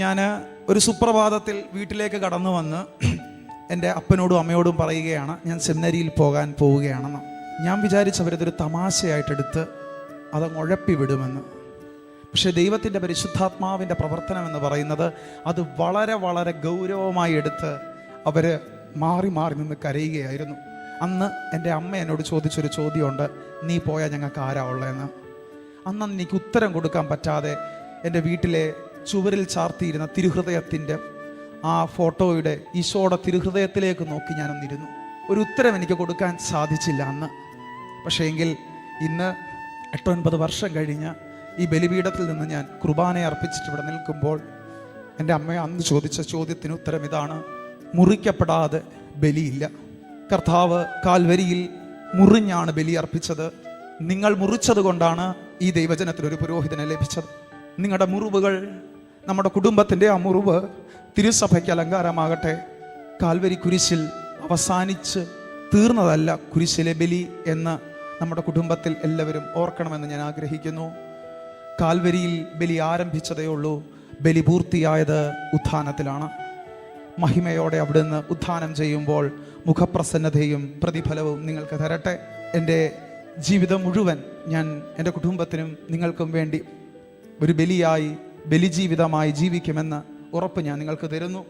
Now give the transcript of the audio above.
ഞാൻ ഒരു സുപ്രഭാതത്തിൽ വീട്ടിലേക്ക് കടന്നു വന്ന് എൻ്റെ അപ്പനോടും അമ്മയോടും പറയുകയാണ് ഞാൻ സെമിനറിയിൽ പോകാൻ പോവുകയാണെന്ന്. ഞാൻ വിചാരിച്ചവരതൊരു തമാശയായിട്ടെടുത്ത് അതങ്ങ് ഉഴപ്പി വിടുമെന്ന്. പക്ഷേ ദൈവത്തിൻ്റെ പരിശുദ്ധാത്മാവിൻ്റെ പ്രവർത്തനം എന്ന് പറയുന്നത് അത് വളരെ വളരെ ഗൗരവമായി എടുത്ത് അവർ മാറി മാറി നിന്ന് കരയുകയായിരുന്നു. അന്ന് എൻ്റെ അമ്മ എന്നോട് ചോദിച്ചൊരു ചോദ്യമുണ്ട്, നീ പോയാൽ ഞങ്ങൾക്ക് ആരാ ഉള്ളതെന്ന്. അന്ന് എനിക്ക് ഉത്തരം കൊടുക്കാൻ പറ്റാതെ എൻ്റെ വീട്ടിലെ ചുവരിൽ ചാർത്തിയിരുന്ന തിരുഹൃദയത്തിൻ്റെ ആ ഫോട്ടോയുടെ ഈശോയുടെ തിരുഹൃദയത്തിലേക്ക് നോക്കി ഞാനൊന്നിരുന്നു. ഒരു ഉത്തരം എനിക്ക് കൊടുക്കാൻ സാധിച്ചില്ല അന്ന്. പക്ഷേ എങ്കിൽ ഇന്ന് 8-9 വർഷം കഴിഞ്ഞ് ഈ ബലിപീഠത്തിൽ നിന്ന് ഞാൻ കുർബാനയെ അർപ്പിച്ചിട്ട് ഇവിടെ നിൽക്കുമ്പോൾ എൻ്റെ അമ്മ അന്ന് ചോദിച്ച ചോദ്യത്തിന് ഉത്തരം ഇതാണ്: മുറിക്കപ്പെടാതെ ബലിയില്ല. കർത്താവ് കാൽവരിയിൽ മുറിഞ്ഞാണ് ബലി അർപ്പിച്ചത്. നിങ്ങൾ മുറിച്ചത് കൊണ്ടാണ് ഈ ദൈവജനത്തിനൊരു പുരോഹിതനെ ലഭിച്ചത്. നിങ്ങളുടെ മുറിവുകൾ, നമ്മുടെ കുടുംബത്തിൻ്റെ ആ മുറിവ് തിരുസഭയ്ക്ക് അലങ്കാരമാകട്ടെ. കാൽവരി കുരിശിൽ അവസാനിച്ച് തീർന്നതല്ല കുരിശിലെ ബലി എന്ന് നമ്മുടെ കുടുംബത്തിൽ എല്ലാവരും ഓർക്കണമെന്ന് ഞാൻ ആഗ്രഹിക്കുന്നു. കാൽവരിയിൽ ബലി ആരംഭിച്ചതേ ഉള്ളൂ, ബലി പൂർത്തിയായത് ഉത്ഥാനത്തിലാണ്. മഹിമയോടെ അവിടുന്ന് ഉത്ഥാനം ചെയ്യുമ്പോൾ മുഖപ്രസന്നതയും പ്രതിഫലവും നിങ്ങൾക്ക് തരട്ടെ. എൻ്റെ ജീവിതം മുഴുവൻ ഞാൻ എൻ്റെ കുടുംബത്തിനും നിങ്ങൾക്കും വേണ്ടി ഒരു ബലിയായി, ബലിജീവിതമായി ജീവിക്കുമെന്ന് ഉറപ്പ് ഞാൻ നിങ്ങൾക്ക് തരുന്നു.